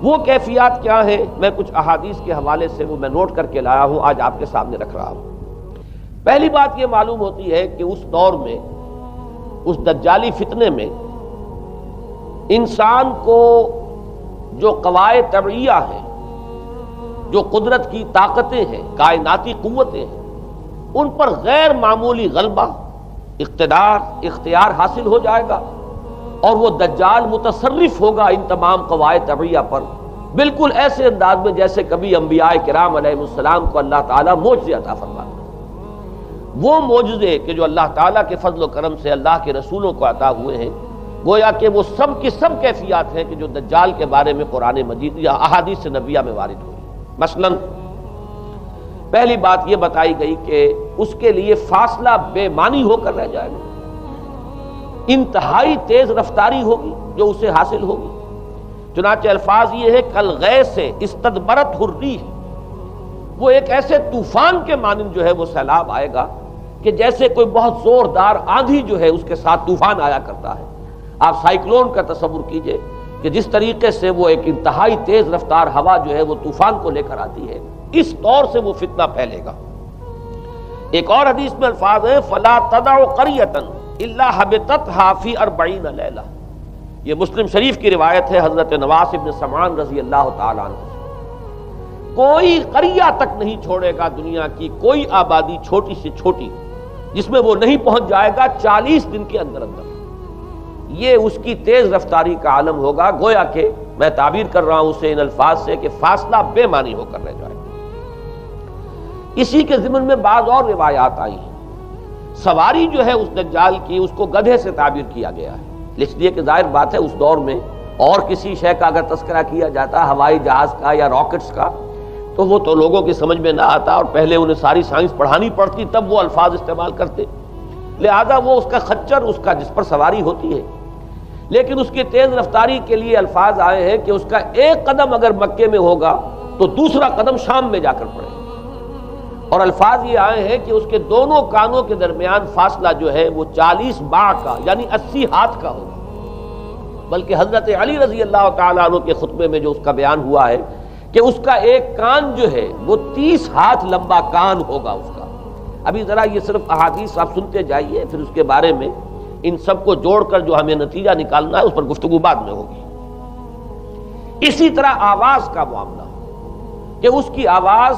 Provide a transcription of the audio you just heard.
وہ کیفیات کیا ہیں؟ میں کچھ احادیث کے حوالے سے وہ میں نوٹ کر کے لایا ہوں، آج آپ کے سامنے رکھ رہا ہوں۔ پہلی بات یہ معلوم ہوتی ہے کہ اس دور میں، اس دجالی فتنے میں، انسان کو جو قواعد طبعیہ ہیں، جو قدرت کی طاقتیں ہیں، کائناتی قوتیں ہیں، ان پر غیر معمولی غلبہ، اختیار حاصل ہو جائے گا، اور وہ دجال متصرف ہوگا ان تمام قواعد طبعیہ پر، بالکل ایسے انداز میں جیسے کبھی انبیاء کرام علیہ السلام کو اللہ تعالیٰ معجزے عطا فرماتا ہے۔ وہ معجزے کہ جو اللہ تعالیٰ کے فضل و کرم سے اللہ کے رسولوں کو عطا ہوئے ہیں، گویا کہ وہ سب کی سب کیفیات ہیں کہ جو دجال کے بارے میں قرآن مجید یا احادیث نبویہ میں وارد ہوئی۔ مثلا پہلی بات یہ بتائی گئی کہ اس کے لیے فاصلہ بے معنی ہو کر رہ جائے گا، انتہائی تیز رفتاری ہوگی جو اسے حاصل ہوگی۔ چنانچہ الفاظ یہ ہے کالغیث استدبرت الريح، وہ ایک ایسے طوفان کے مانند جو ہے وہ سیلاب آئے گا کہ جیسے کوئی بہت زوردار آندھی جو ہے اس کے ساتھ طوفان آیا کرتا ہے۔ آپ سائیکلون کا تصور کیجئے کہ جس طریقے سے وہ ایک انتہائی تیز رفتار ہوا جو ہے وہ طوفان کو لے کر آتی ہے، اس طور سے وہ فتنہ پھیلے گا۔ ایک اور حدیث میں الفاظ ہے فَلَا تَدَعُ قَرْيَةً إِلَّا حَبِطَتْهَا فِي 40 لَيْلَةً، یہ مسلم شریف کی روایت ہے حضرت نواس بن سمعان رضی اللہ تعالیٰ عنہ۔ کوئی قریہ تک نہیں چھوڑے گا دنیا کی کوئی آبادی چھوٹی سے چھوٹی جس میں وہ نہیں پہنچ جائے گا 40 دن کے اندر اندر۔ یہ اس کی تیز رفتاری کا عالم ہوگا، گویا کہ میں تعبیر کر رہا ہوں اسے ان الفاظ سے کہ فاصلہ بے معنی ہو کر رہ جائے۔ اسی کے ضمن میں بعض اور روایات آئی ہیں۔ سواری جو ہے اس دجال کی، اس کو گدھے سے تعبیر کیا گیا ہے، اس لیے کہ ظاہر بات ہے اس دور میں اور کسی شے کا اگر تذکرہ کیا جاتا، ہوائی جہاز کا یا راکٹس کا، تو وہ تو لوگوں کی سمجھ میں نہ آتا، اور پہلے انہیں ساری سائنس پڑھانی پڑتی تب وہ الفاظ استعمال کرتے، لہذا وہ اس کا خچر، اس کا جس پر سواری ہوتی ہے۔ لیکن اس کی تیز رفتاری کے لیے الفاظ آئے ہیں کہ اس کا ایک قدم اگر مکے میں ہوگا تو دوسرا قدم شام میں جا کر پڑے، اور الفاظ یہ آئے ہیں کہ اس کے دونوں کانوں کے درمیان فاصلہ جو ہے وہ 40 باع کا یعنی 80 ہاتھ کا ہوگا۔ بلکہ حضرت علی رضی اللہ تعالیٰ عنہ کے خطبے میں جو اس کا بیان ہوا ہے کہ اس کا ایک کان جو ہے وہ 30 ہاتھ لمبا کان ہوگا اس کا۔ ابھی ذرا یہ صرف احادیث آپ سنتے جائیے، پھر اس کے بارے میں ان سب کو جوڑ کر جو ہمیں نتیجہ نکالنا ہے اس پر گفتگو بعد میں ہوگی۔ اسی طرح آواز کا معاملہ کہ اس کی آواز